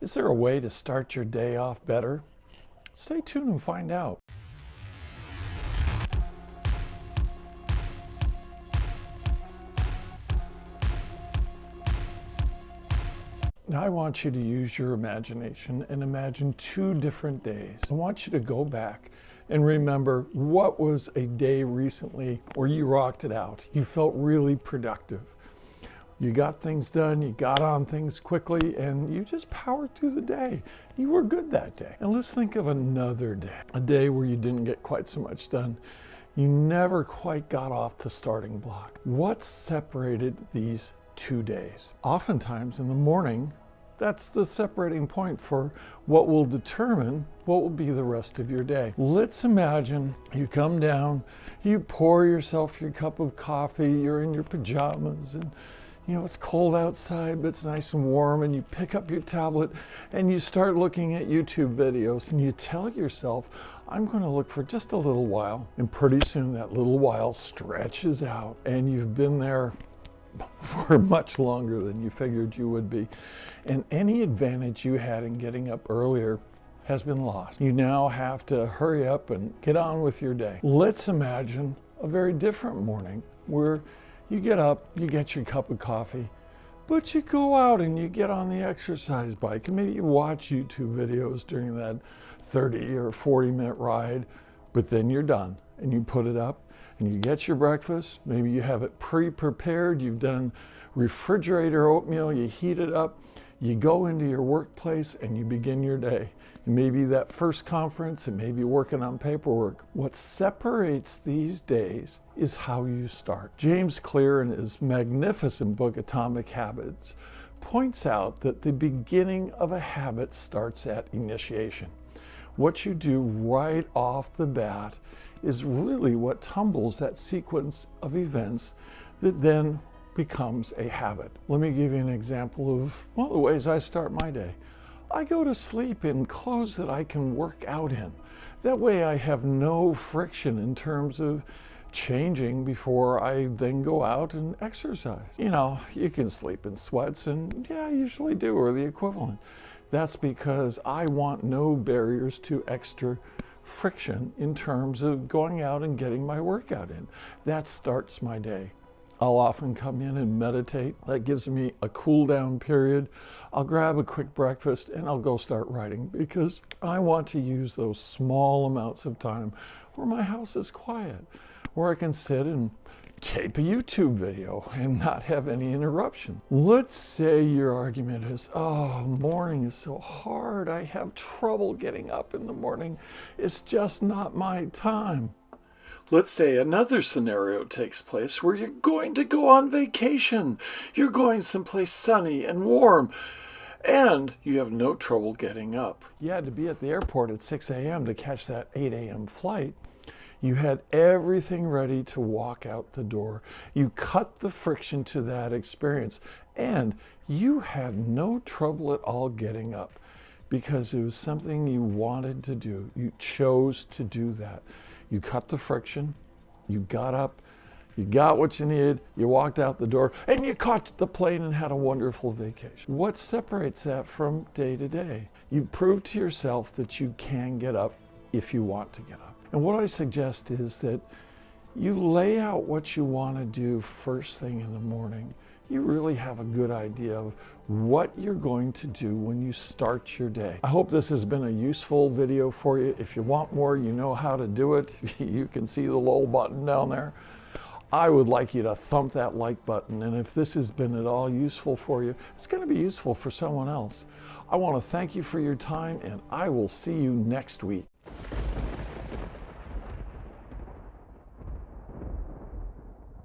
Is there a way to start your day off better? Stay tuned and find out. Now I want you to use your imagination and imagine 2 different days. I want you to go back and remember what was a day recently where you rocked it out. You felt really productive. You got things done, you got on things quickly, and you just powered through the day. You were good that day. And let's think of another day, a day where you didn't get quite so much done. You never quite got off the starting block. What separated these 2 days? Oftentimes in the morning, that's the separating point for what will determine what will be the rest of your day. Let's imagine you come down, you pour yourself your cup of coffee, you're in your pajamas, and it's cold outside, but it's nice and warm, and you pick up your tablet and you start looking at YouTube videos, and you tell yourself, I'm going to look for just a little while. And pretty soon that little while stretches out, and you've been there for much longer than you figured you would be. And any advantage you had in getting up earlier has been lost. You now have to hurry up and get on with your day. Let's imagine a very different morning where you get up, you get your cup of coffee, but you go out and you get on the exercise bike, and maybe you watch YouTube videos during that 30 or 40-minute ride, but then you're done and you put it up and you get your breakfast. Maybe you have it pre-prepared, you've done refrigerator oatmeal, you heat it up, you go into your workplace and you begin your day. And maybe that first conference, and maybe working on paperwork. What separates these days is how you start. James Clear, in his magnificent book, Atomic Habits, points out that the beginning of a habit starts at initiation. What you do right off the bat is really what tumbles that sequence of events that then becomes a habit. Let me give you an example of one of the ways I start my day. I go to sleep in clothes that I can work out in. That way I have no friction in terms of changing before I then go out and exercise. You can sleep in sweats, and yeah, I usually do, or the equivalent. That's because I want no barriers to extra friction in terms of going out and getting my workout in. That starts my day. I'll often come in and meditate. That gives me a cool down period. I'll grab a quick breakfast and I'll go start writing, because I want to use those small amounts of time where my house is quiet, where I can sit and tape a YouTube video and not have any interruption. Let's say your argument is, oh, morning is so hard. I have trouble getting up in the morning. It's just not my time. Let's say another scenario takes place where you're going to go on vacation. You're going someplace sunny and warm, and you have no trouble getting up. You had to be at the airport at 6 a.m. to catch that 8 a.m. flight. You had everything ready to walk out the door. You cut the friction to that experience, and you had no trouble at all getting up because it was something you wanted to do. You chose to do that. You cut the friction, you got up, you got what you needed, you walked out the door, and you caught the plane and had a wonderful vacation. What separates that from day to day? You prove to yourself that you can get up if you want to get up. And what I suggest is that you lay out what you want to do first thing in the morning. You really have a good idea of what you're going to do when you start your day. I hope this has been a useful video for you. If you want more, you know how to do it. You can see the little button down there. I would like you to thump that like button, and if this has been at all useful for you, it's going to be useful for someone else. I want to thank you for your time, and I will see you next week.